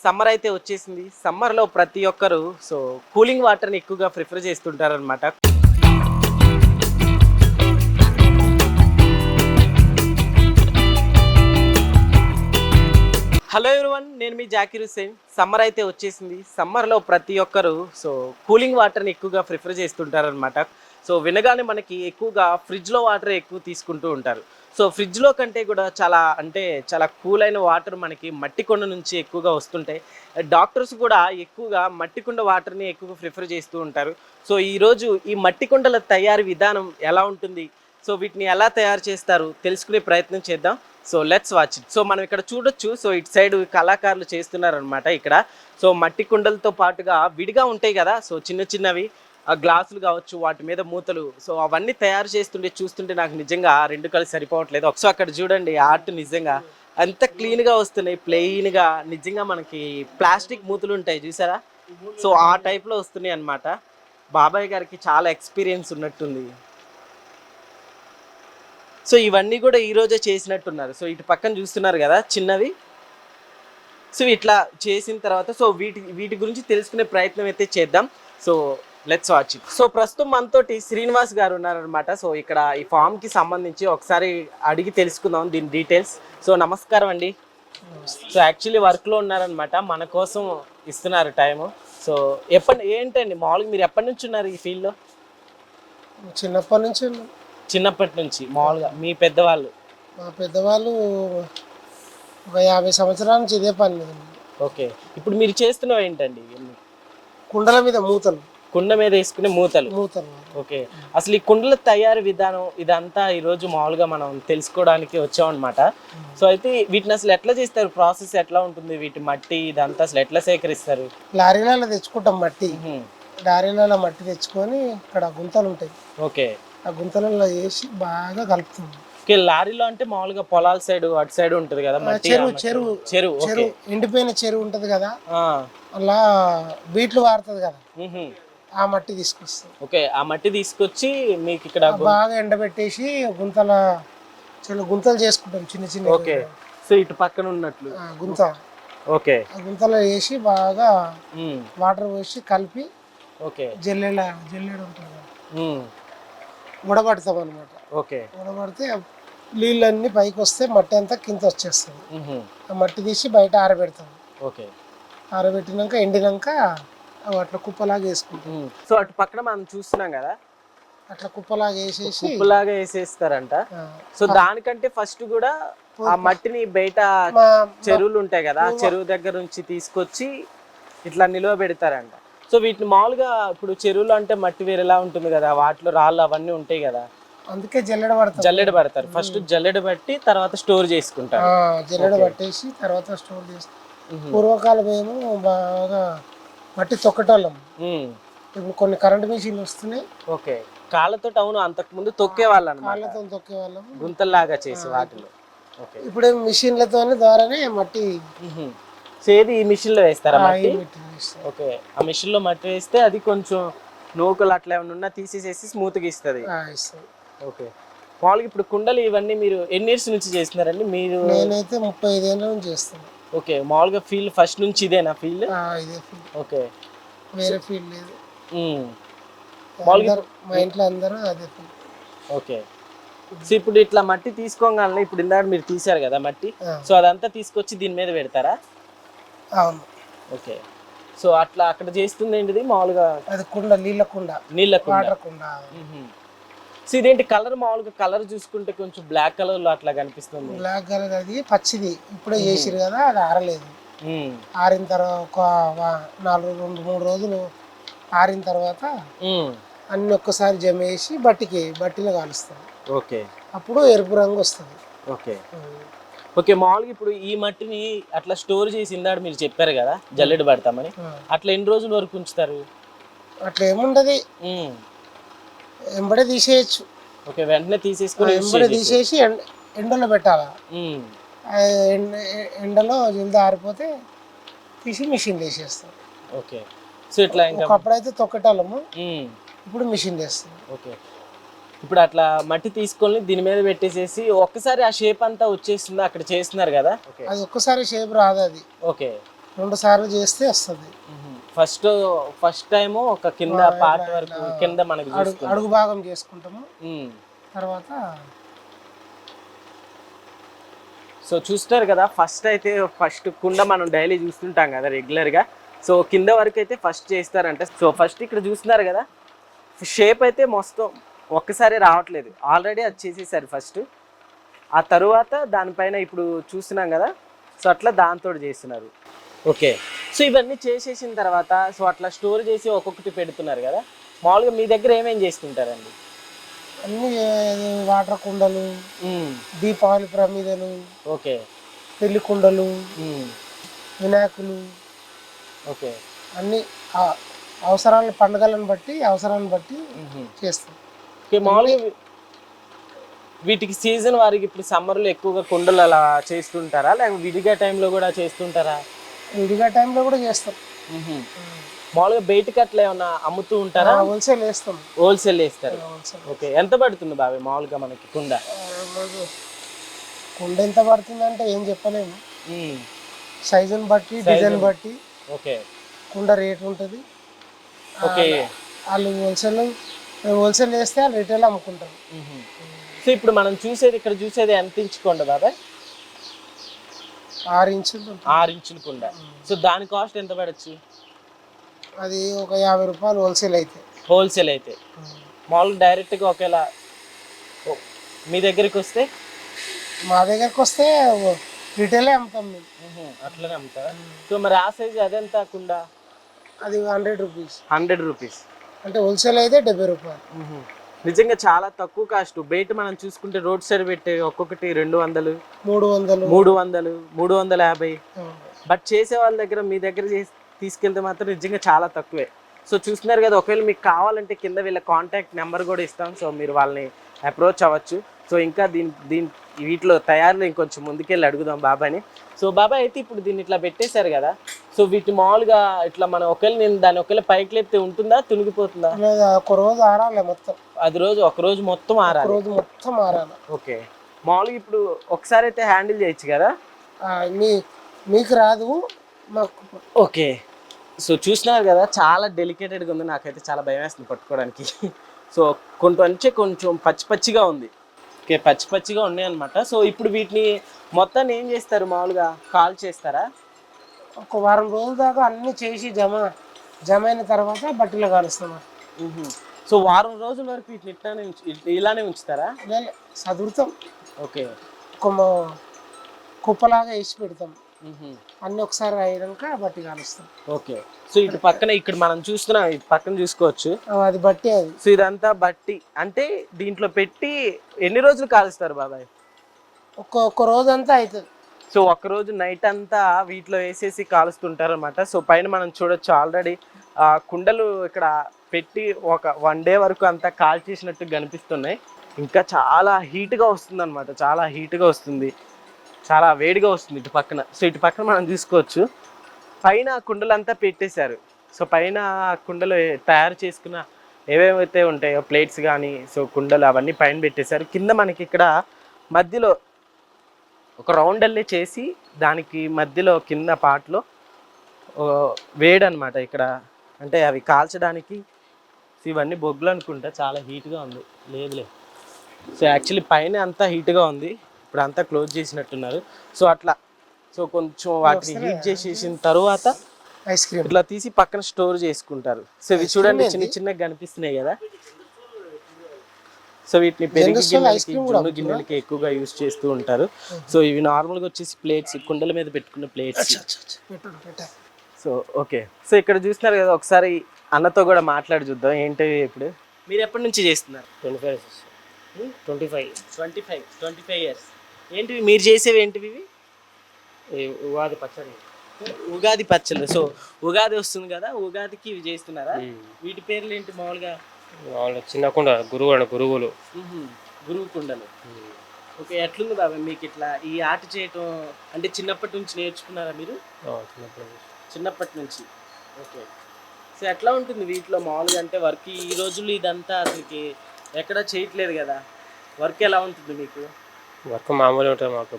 Summer అయితే వచ్చేసింది. సమ్మర్‌లో ప్రతి ఒక్కరు కూలింగ్ వాటర్‌ని ఎక్కువగా ప్రిఫర్ చేస్తుంటారనమాట. హలో ఎవ్రీవన్, నేను మీ జాకీర్ హుస్సేన్. సమ్మర్ అయితే వచ్చేసింది. సమ్మర్‌లో ప్రతి ఒక్కరు కూలింగ్ వాటర్‌ని ఎక్కువగా ప్రిఫర్ చేస్తుంటారనమాట. వినగానే మనకి ఎక్కువగా ఫ్రిడ్జ్‌లో వాటరే ఎక్కువ తీసుకుంటూ ఉంటారు. ఫ్రిడ్జ్‌లో కంటే కూడా చాలా కూల్ అయిన వాటర్ మనకి మట్టి కుండ నుంచి ఎక్కువగా వస్తుంటాయి. డాక్టర్స్ కూడా ఎక్కువగా మట్టి కుండ వాటర్‌ని ఎక్కువగా ప్రిఫర్ చేస్తూ ఉంటారు. ఈరోజు ఈ మట్టి కుండల తయారీ విధానం ఎలా ఉంటుంది? వీటిని ఎలా తయారు చేస్తారు తెలుసుకునే ప్రయత్నం చేద్దాం. Let's watch it. మనం ఇక్కడ చూడొచ్చు. ఇటు సైడ్ కళాకారులు చేస్తున్నారనమాట ఇక్కడ. మట్టి కుండలతో పాటుగా విడిగా ఉంటాయి కదా, చిన్న చిన్నవి గ్లాసులు కావచ్చు, వాటి మీద మూతలు, అవన్నీ తయారు చేస్తుంటే చూస్తుంటే నాకు నిజంగా రెండు కలిసి సరిపోవట్లేదు. అక్కడ చూడండి, ఆర్ట్ నిజంగా అంత క్లీన్గా వస్తున్నాయి, ప్లెయిన్గా. నిజంగా మనకి ప్లాస్టిక్ మూతలు ఉంటాయి చూసారా, ఆ టైప్లో వస్తున్నాయి అనమాట. బాబాయ్ గారికి చాలా ఎక్స్పీరియన్స్ ఉన్నట్టుంది. ఇవన్నీ కూడా ఈరోజే చేసినట్టున్నారు. ఇటు పక్కన చూస్తున్నారు కదా చిన్నవి. ఇట్లా చేసిన తర్వాత వీటి గురించి తెలుసుకునే ప్రయత్నం అయితే చేద్దాం. Let's watch it. ప్రస్తుతం మనతోటి శ్రీనివాస్ గారు ఉన్నారనమాట. ఇక్కడ ఈ ఫామ్కి సంబంధించి ఒకసారి అడిగి తెలుసుకుందాం దీని డీటెయిల్స్. నమస్కారం అండి. యాక్చువల్లీ వర్క్లో ఉన్నారనమాట, మన కోసం ఇస్తున్నారు టైము. ఏంటండి మామూలుగా మీరు ఎప్పటి నుంచి ఉన్నారు ఈ ఫీల్డ్లో? చిన్నప్పటి నుంచి మామూలుగా మీ పెద్దవాళ్ళు? మా పెద్దవాళ్ళు ఒక 50 సంవత్సరాల నుంచి ఇదే పని. ఓకే. ఇప్పుడు మీరు చేస్తున్నవి ఏంటండి? కుండల మీద మూతలు, కుండ మీద వేసుకునే మూతలు. ఓకే. అసలు ఈ కుండల తయారీ విధానం ఇదంతా ఈరోజు మామూలుగా మనం తెలుసుకోవడానికి వచ్చామన్నమాట. అయితే వీటిని అసలు ఎట్లా చేస్తారు? ప్రాసెస్ ఎట్లా ఉంటుంది? వీటి మట్టి ఇదంతా అసలు ఎట్లా సేకరిస్తారు? లారీలలో తెచ్చుకుంటాం మట్టి. లారీలలో మట్టి తెచ్చుకొని ఇక్కడ గుంతలు ఉంటాయి. ఓకే. ఆ గుంతలలో వేసి బాగా కలుపుతాం. లారీలో అంటే మామూలుగా పొలాల సైడ్ అటు సైడ్ ఉంటది కదా మట్టి. చెరువు ఎండిపోయిన చెరువు ఉంటది కదా, అలా బీట్లు వాడుతుంది కదా, ఆ మట్టి తీసుకొస్తాం. ఓకే. ఆ మట్టి తీసుకొచ్చి మీకు ఇక్కడ బాగా ఎండబెట్టేసి గుంతలు చేసుకుంటాం చిన్న చిన్న. ఓకే. ఇటు పక్కన ఉన్నట్లు గుంత. ఓకే. ఆ గుంతలో వేసి బాగా వాటర్ పోసి కలిపి, ఓకే, జల్లెడ ఉంటుంది కదా, ఉడబడతాం అనమాట. ఓకే. ఉడబడితే నీళ్ళన్నీ పైకి వస్తే మట్టి అంతా కింద వచ్చేస్తుంది. ఆ మట్టి తీసి బయట ఆరబెడతాం. ఓకే. ఆరబెట్టినాక ఎండినాక అట్లా కుప్పలాగా వేసుకుంటాం. అటు పక్కన మనం చూస్తున్నాం కదా, అట్లా కుప్పలాగా వేసేసి కుప్పలాగా వేసేస్తారంట. దానికంటే ఫస్ట్ కూడా ఆ మట్టిని బయట చెరువులు ఉంటాయి కదా, చెరువు దగ్గర నుంచి తీసుకొచ్చి ఇట్లా నిలువ పెడతారంట. వీటిని మామూలుగా ఇప్పుడు చెరువులు అంటే మట్టి వేరేలా ఉంటుంది కదా, వాటిలో రాళ్ళు అవన్నీ ఉంటాయి కదా, అందుకే జల్లెడ పడతారు. ఫస్ట్ జల్లెడ పట్టి తర్వాత స్టోర్ చేసుకుంటారు. జల్లెడ పట్టేసి తర్వాత స్టోర్ చేసుకుంటారు. పూర్వకాలం ఏమో బాగా మట్టి తొక్కటోళ్ళం. ఇప్పుడు కొన్ని కరెంట్ మెషిన్లు వస్తున్నాయి. ఓకే. కాళ్ళతో అవును, అంతకు ముందు తొక్కేవాళ్ళం, కాళ్ళతో తొక్కేవాళ్ళం, గుంతల్లాగా చేసి వాటిలో. ఇప్పుడు మిషన్లతో ద్వారానే మట్టి. సేది ఈ మిషన్ లో వేస్తారా మట్టి? ఓకే. ఆ మిషన్ లో మట్టి వేస్తే అది కొంచెం నూకలు అట్లా ఏమైనా ఉన్నా తీసేసేసి స్మూత్ గా ఇస్తుంది. ఓకే. మామూలుగా ఇప్పుడు కుండలు ఇవన్నీ మీరు ఎన్ని ఇయర్స్ నుంచి చేస్తున్నారండి మీరు? నేనైతే 35 ఏళ్ళ నుంచి చేస్తాను. ఓకే. మామూలుగా ఫీల్డ్ ఫస్ట్ నుంచి ఇదేనా ఫీల్డ్? ఇదే ఫీల్డ్. ఓకే. వేరే ఫీల్డ్ లేదు. మామూలుగా మా ఇంట్లో అందరూ అదే ఫీల్డ్. ఓకే. ఇప్పుడు ఇట్లా మట్టి తీసుకోగానే ఇప్పుడు ఇందాక మీరు తీసారు కదా మట్టి, అదంతా తీసుకొచ్చి దీని మీద పెడతారా? అవును. ఓకే. అట్లా అక్కడ చేస్తుంది ఏంటిది మామూలుగా? అది కుండ, నీళ్ళ కుండ, వాటర్ కుండ. ఇదేంటి కలర్? మామూలుగా కలర్ చూసుకుంటే కొంచెం బ్లాక్ కలర్ లో అట్లా కనిపిస్తుంది. బ్లాక్ కలర్, అది పచ్చిది. ఇప్పుడే చేసిరు కదా, అది ఆరలేదు. ఆరిన తర్వాత ఒక 2-3 రోజులు ఆరిన తర్వాత అన్ని ఒక్కసారి జమ వేసి బట్టిలో కాలుస్తాం. ఓకే. అప్పుడు ఎరుపు రంగు వస్తుంది. ఓకే. ఓకే. మామూలుగా ఇప్పుడు ఈ మట్టిని అట్లా స్టోర్ చేసి ఇందాక మీరు చెప్పారు కదా జల్లెడ పడతామని, అట్లా ఎన్ని రోజుల వరకు ఉంచుతారు? అట్లా ఏముండదు, ఎంబడే తీసేయచ్చు. ఓకే. వెంటనే తీసేసి ఎండలో పెట్టాలా. ఎండలో జల్ది ఆరిపోతే తీసి మిషన్ వేసేస్తాం. ఓకే. ఇట్లా ఒకప్పుడైతే తొక్కటాలము, ఇప్పుడు మిషన్ వేస్తాం. ఓకే. ఇప్పుడు అట్లా మట్టి తీసుకొని దీని మీద పెట్టేసేసి ఒక్కసారి ఆ షేప్ అంతా వచ్చేస్తుంది అక్కడ చేస్తున్నారు కదా. అది ఒక్కసారి షేప్ రాదు అది. ఓకే. 2 సార్లు చేస్తే వస్తుంది. ఫస్ట్ టైము ఒక కింద పార్ట్ వరకు కింద మనకి అడుగు భాగం చేసుకుంటాము. తర్వాత సో చూస్తారు కదా, ఫస్ట్ కుండ మనం డైలీ చూస్తుంటాం కదా రెగ్యులర్గా. సో కింద వరకు అయితే ఫస్ట్ చేస్తారంటే, సో ఫస్ట్ ఇక్కడ చూస్తున్నారు కదా షేప్ అయితే మొత్తం ఒక్కసారి రావట్లేదు, ఆల్రెడీ అది చేసేసారు ఫస్ట్. ఆ తరువాత దానిపైన ఇప్పుడు చూస్తున్నాం కదా, సో అట్లా దాంతో చేస్తున్నారు. ఓకే, సో ఇవన్నీ చేసేసిన తర్వాత సో అట్లా స్టోర్ చేసి ఒక్కొక్కటి పెడుతున్నారు కదా. మామూలుగా మీ దగ్గర ఏమేం చేస్తుంటారండి? అన్ని వాటర్ కుండలు, దీపావళి ప్రమిదలు, ఓకే, పెళ్లి కుండలు, వినాయకులు, ఓకే, అన్ని అవసరాలను పండుగలను బట్టి అవసరాలను బట్టి చేస్తాం. ఓకే, మామూలుగా వీటికి సీజన్ వారికి ఇప్పుడు సమ్మర్లో ఎక్కువగా కుండలు అలా చేస్తుంటారా, లేకపోతే విడిగా టైంలో కూడా చేస్తుంటారా? విడిగా టైంలో కూడా చేస్తాం. మామూలుగా బయటకి అట్లా ఏమన్నా అమ్ముతూ ఉంటారా? హోల్సేల్ వేస్తాం. హోల్సేల్ వేస్తారు. ఓకే, ఎంత పడుతుంది బాబాయ్ మామూలుగా మనకి కుండ? కుండ ఎంత పడుతుంది అంటే ఏం చెప్పలేము, సైజుని బట్టి డిజైన్ బట్టి ఓకే కుండ రేట్ ఉంటుంది. ఓకే, వాళ్ళు హోల్సేల్ వేస్తే వాళ్ళు రిటైల్ అమ్ముకుంటారు. సో ఇప్పుడు మనం ఇక్కడ చూసేది ఎంత ఇంచు కుండ బాబాయ్? 6 ఇంచులు. 6 ఇంచుల కుండ. సో దాని కాస్ట్ ఎంత పడచ్చు? అది ఒక 50 రూపాయలు హోల్సేల్ అయితే. మామూలుగా డైరెక్ట్గా ఒకేలా మీ దగ్గరికి వస్తే? మా దగ్గరికి వస్తే రిటైలే అమ్ముతాం మేము. అట్లనే అమ్ముతారా? సో మరి ఆ సైజ్ అదెంత కుండ? అది 100 రూపీస్. 100 రూపీస్ అంటే హోల్సేల్ అయితే 70 రూపాయలు. నిజంగా చాలా తక్కువ కాస్ట్. బయట మనం చూసుకుంటే రోడ్ సైడ్ పెట్టే ఒక్కొక్కటి 200, 300, 350. బట్ చేసే వాళ్ళ దగ్గర మీ దగ్గర తీసుకెళ్తే మాత్రం నిజంగా చాలా తక్కువే. సో చూస్తున్నారు కదా, ఒకవేళ మీకు కావాలంటే కింద వీళ్ళ కాంటాక్ట్ నెంబర్ కూడా ఇస్తాం. సో మీరు వాళ్ళని అప్రోచ్ అవ్వచ్చు. సో ఇంకా వీటిలో తయారులో ఇంకొంచెం ముందుకెళ్ళి అడుగుదాం బాబాయ్ని. సో బాబాయ్ అయితే ఇప్పుడు దీన్ని ఇట్లా పెట్టేశారు కదా, సో వీటి మామూలుగా ఇట్లా మనం నేను దాన్ని ఒకవేళ పైకి లేపితే ఉంటుందా, తునిగిపోతుందా? ఒక రోజు ఆరాలి మొత్తం. ఒక రోజు మొత్తం ఆరాలి. ఓకే, మామూలుగా ఇప్పుడు ఒకసారి అయితే హ్యాండిల్ చేయొచ్చు కదా? మీకు రాదు మాకు. ఓకే, సో చూస్తున్నారు కదా చాలా డెలికేటెడ్గా ఉంది. నాకైతే చాలా భయం వేస్తుంది పట్టుకోవడానికి. సో కొంచెం పచ్చిగా ఉంది. ఓకే, పచ్చిగా ఉన్నాయి అనమాట. సో ఇప్పుడు వీటిని మొత్తాన్ని ఏం చేస్తారు? మామూలుగా కాల్ చేస్తారా? ఒక వారం రోజుల దాకా అన్ని చేసి జమ అయిన తర్వాత బట్టలు కాలుస్తాం. సో వారం రోజుల వరకు వీటిని ఇలానే ఉంచుతారా? చదువుతాం. ఓకే, కుప్పలాగా వేసి పెడతాం. అన్ని ఒకసారి అయినాక బట్టి కాలుస్తాం. ఓకే, సో ఇటు పక్కన ఇక్కడ మనం చూస్తున్నాం, ఇటు పక్కన చూసుకోవచ్చు, అది బట్టి. సో ఇదంతా బట్టి అంటే దీంట్లో పెట్టి ఎన్ని రోజులు కాలుస్తారు బాబాయ్? ఒక్క రోజు అంతా అవుతుంది. సో ఒక్కరోజు నైట్ అంతా వీటిలో వేసేసి కాలుస్తుంటారు అనమాట. సో పైన మనం చూడొచ్చు ఆల్రెడీ కుండలు ఇక్కడ పెట్టి ఒక 1 డే వరకు అంతా కాల్ చేసినట్టు కనిపిస్తున్నాయి. ఇంకా చాలా హీట్గా వస్తుంది అనమాట, చాలా హీట్గా వస్తుంది, చాలా వేడిగా వస్తుంది ఇటు పక్కన. సో ఇటు పక్కన మనం చూసుకోవచ్చు పైన కుండలంతా పెట్టేశారు. సో పైన కుండలు తయారు చేసుకున్న ఏవేమైతే ఉంటాయో ప్లేట్స్ కానీ, సో కుండలు అవన్నీ పైన పెట్టేశారు. కింద మనకి ఇక్కడ మధ్యలో ఒక రౌండ్ అల్లే చేసి దానికి మధ్యలో కింద పార్ట్లో వేడి అనమాట ఇక్కడ, అంటే అవి కాల్చడానికి. సో ఇవన్నీ బొగ్గులు అనుకుంటా, చాలా హీట్గా ఉంది. లేదులే, సో యాక్చువల్లీ పైన అంతా హీట్గా ఉంది, ఇప్పుడు అంతా క్లోజ్ చేసినట్టున్నారు. సో అట్లా సో కొంచెం వాటిని హీట్ చేసేసిన తర్వాత ఐస్ క్రీమ్ ఇట్లా తీసి పక్కన స్టోర్ చేసుకుంటారు. సో ఇవి చూడండి చిన్నగా కనిపిస్తున్నాయి కదా. సో వీటిని పెరిగి జున్ను గిన్నెలకి ఎక్కువగా యూజ్ చేస్తూ ఉంటారు. సో ఇవి నార్మల్గా వచ్చేసి ప్లేట్స్, కుండల మీద పెట్టుకున్న ప్లేట్స్. సో ఓకే, సో ఇక్కడ చూస్తున్నారు కదా, ఒకసారి అన్నతో కూడా మాట్లాడి చూద్దాం ఏంటి. ఇప్పుడు మీరు ఎప్పటి నుంచి చేస్తున్నారు? 25 ఇయర్స్. ఏంటివి మీరు చేసేవి? ఏంటివి ఇవి? ఉగాది పచ్చళ్ళు. సో ఉగాది వస్తుంది కదా, ఉగాదికి ఇవి చేస్తున్నారా? వీటి పేర్లు ఏంటి మామూలుగా? చిన్న కుండ, గురువులు కుండలు. ఓకే, ఎట్లుంది బాబా మీకు ఇట్లా ఈ ఆట చేయటం? అంటే చిన్నప్పటి నుంచి నేర్చుకున్నారా మీరు? చిన్నప్పటి నుంచి. ఓకే, సో ఎట్లా ఉంటుంది వీటిలో మామూలుగా? అంటే వర్క్ ఈ రోజుల్లో ఇదంతా అసలుకి ఎక్కడ చేయట్లేదు కదా, వర్క్ ఎలా ఉంటుంది మీకు? వర్క్ మామూలుగా ఉంటుంది మాకు.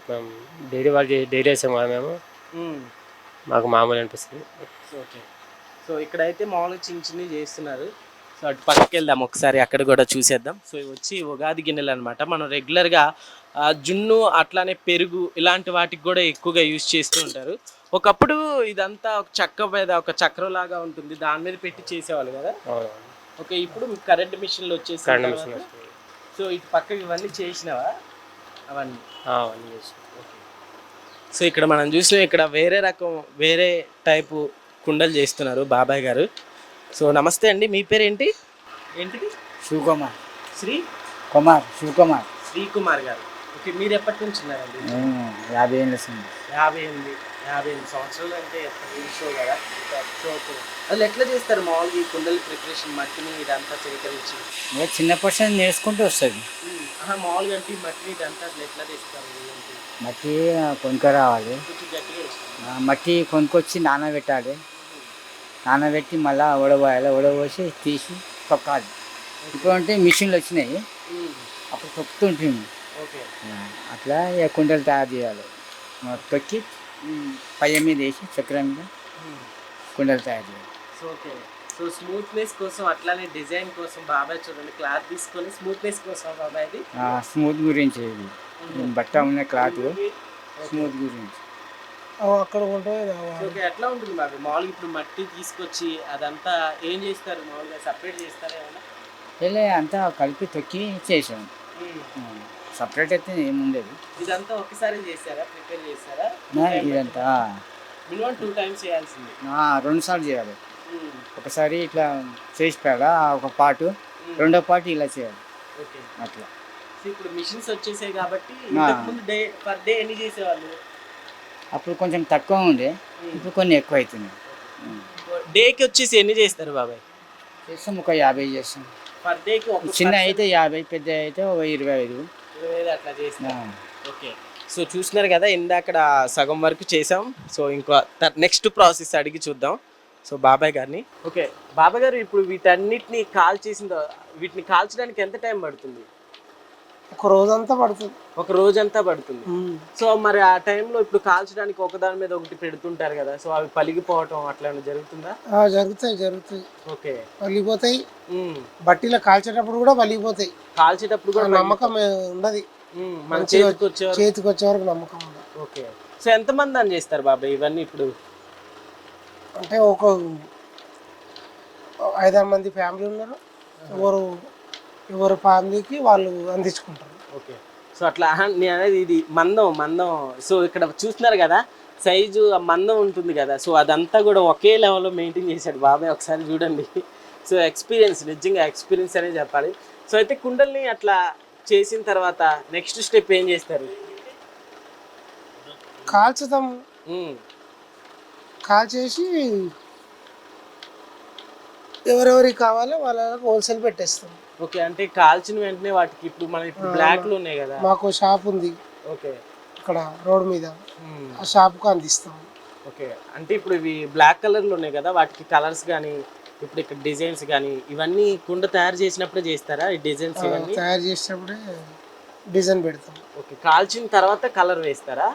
డైలీ వేసాం కదా మేము. మాకు మామూలు అనిపిస్తుంది. ఓకే. సో ఇక్కడైతే మామూలుగా చిన్న చిన్నవి చేస్తున్నారు. సో అటు పక్కకి వెళ్దాం ఒకసారి, అక్కడ కూడా చూసేద్దాం. సో ఇవి వచ్చి ఉగాది గిన్నెలు అనమాట. మనం రెగ్యులర్గా జున్ను అట్లానే పెరుగు ఇలాంటి వాటికి కూడా ఎక్కువగా యూజ్ చేస్తూ ఉంటారు. ఒకప్పుడు ఇదంతా ఒక చెక్క మీద ఒక చక్రం లాగా ఉంటుంది, దాని మీద పెట్టి చేసేవాళ్ళు కదా. అవును. ఓకే, ఇప్పుడు కరెంట్ మిషన్లు వచ్చేసి కరెంట్ మిషన్ వస్తుంది. సో ఇటు పక్కకి ఇవన్నీ చేసినవా అవన్నీ? అవన్నీ చేసి సో ఇక్కడ మనం చూసిన ఇక్కడ వేరే రకం వేరే టైపు కుండలు చేస్తున్నారు బాబాయ్ గారు. సో నమస్తే అండి, మీ పేరు ఏంటి? ఏంటిది? శివకుమార్ శ్రీ శివకుమార్ శ్రీకుమార్ గారు. ఓకే, మీరు ఎప్పటి నుంచి ఉన్నారండి? 50 ఏళ్ళ సంది. 58 సంవత్సరాలు అంటే షో కదా. సో అసలు ఎట్లా చేస్తారు మామూలుగా ఈ కుండలి ప్రిపరేషన్, మట్టిని ఇదంతా సేకరించి? చిన్నప్పటి నుంచి నేర్చుకుంటూ వస్తుంది. మామూలుగా అంటే ఈ మట్టిని ఇదంతా అసలు ఎట్లా చేస్తారు? మట్టి కొనుక్క రావాలి, కొంచెం గట్టిగా చేస్తారు. మట్టి కొనుక్కొచ్చి నానబెట్టాలి, నానబెట్టి మళ్ళీ ఉడబోయాలి, ఉడబోసి తీసి తొక్కాలి. ఇప్పుడు అంటే మిషన్లు వచ్చినాయి, అప్పుడు తొక్కుతుంటుంది. ఓకే, అట్లా ఇక కుండలు తయారు చేయాలి. తొక్కి పయ్య మీద వేసి చక్రం మీద కుండలు తయారు చేయాలి. So okay. సో స్మూత్నెస్ కోసం అట్లానే డిజైన్ కోసం బాబాయ్ చూడండి క్లాత్ తీసుకొని స్మూత్నెస్ కోసం బాబాయ్ది స్మూత్ గురించి ఇది బట్ట ఉన్న క్లాత్ స్మూత్ గురించి అక్కడ ఉంటుంది. ఓకే, ఎట్లా ఉంటుంది బాబాయ్ మామూలుగా ఇప్పుడు మట్టి తీసుకొచ్చి అదంతా ఏం చేస్తారు? మామూలుగా సపరేట్ చేస్తారా ఏమన్నా? వెళ్ళి అంతా కలిపి తొక్కి చేసాం. సపరేట్ అయితే ఏముండేది. ఇదంతా ఒకసారి చేశారా, ప్రిపేర్ చేశారా? ఇదంతా మినిమం 2 times చేయాల్సింది. 2 సార్లు చేయాలి. ఒకసారి ఇట్లా చేసి పెడా ఒక పాటు, రెండో పాటు ఇలా చేయాలి. ఓకే, అట్లా. సో ఇప్పుడు మిషన్స్ వచ్చేసాయి కాబట్టి ఇంతకుముందు పర్ డే ఎన్ని చేసేవాళ్ళు? అప్పుడు కొంచెం తక్కువ ఉండే, ఇప్పుడు కొన్ని ఎక్కువ అవుతుంది. డేకి వచ్చేసి ఎన్ని చేస్తారు బాబాయ్? చేస్తాం ఒక 50 చేస్తాం. పర్ డేకి ఒక చిన్న అయితే 50, పెద్ద అయితే ఒక 25. అట్లా చేస్తాం. ఓకే, సో చూస్తున్నారు కదా ఇందాక సగం వరకు చేసాం. సో ఇంకా నెక్స్ట్ ప్రాసెస్ అడిగి చూద్దాం సో బాబాయ్ గారిని. ఓకే బాబాయ్ గారు, ఇప్పుడు వీటన్నిటిని వీటిని కాల్చడానికి ఎంత టైం పడుతుంది? ఒక రోజంతా పడుతుంది. ఒక రోజంతా పడుతుంది. సో మరి ఆ టైంలో ఇప్పుడు కాల్చడానికి ఒకదాని మీద ఒకటి పెడుతుంటారు కదా, సో అవి పలిగిపోవటం అట్లా జరుగుతుందా? జరుగుతాయి. ఓకే, పలిగిపోతాయి. బట్టీలో కాల్చేటప్పుడు కూడా పలిగిపోతాయి. కాల్చేటప్పుడు కూడా నమ్మకం ఉండదు, మన చేతికి వచ్చే వరకు నమ్మకం ఉండదు. ఓకే, సో ఎంతమంది అని చేస్తారు బాబాయ్ ఇవన్నీ? ఇప్పుడు అంటే ఒక 5-6 మంది ఫ్యామిలీ ఉన్నారు. ఎవరు ఫ్యామిలీకి వాళ్ళు అందించుకుంటారు. ఓకే, సో అట్లా నేను అనేది ఇది మందం. సో ఇక్కడ చూస్తున్నారు కదా సైజు మందం ఉంటుంది కదా, సో అదంతా కూడా ఒకే లెవెల్లో మెయింటైన్ చేశాడు బాబాయ్. ఒకసారి చూడండి. సో ఎక్స్పీరియన్స్, నిజంగా ఎక్స్పీరియన్స్ అనే చెప్పాలి. సో అయితే కుండల్ని అట్లా చేసిన తర్వాత నెక్స్ట్ స్టెప్ ఏం చేస్తారు? కాల్చుతాం. కాల్చేసి ఎవరెవరికి కావాలో వాళ్ళకి హోల్సేల్ పెట్టేస్తాం. ఓకే, అంటే కాల్చిన వెంటనే వాటికి ఇప్పుడు మన బ్లాక్లు ఉన్నాయి కదా, మాకు షాప్ ఉంది. ఓకే, ఇక్కడ రోడ్ మీద ఆ షాప్కు అందిస్తాం. ఓకే, అంటే ఇప్పుడు ఇవి బ్లాక్ కలర్లు ఉన్నాయి కదా, వాటికి కలర్స్ కానీ ఇప్పుడు ఇక్కడ డిజైన్స్ కానీ ఇవన్నీ కుండ తయారు చేసినప్పుడే చేస్తారా? ఈ డిజైన్స్ ఇవన్నీ తయారు చేసినప్పుడే డిజైన్ పెడతాం. ఓకే, కాల్చిన తర్వాత కలర్ వేస్తారా?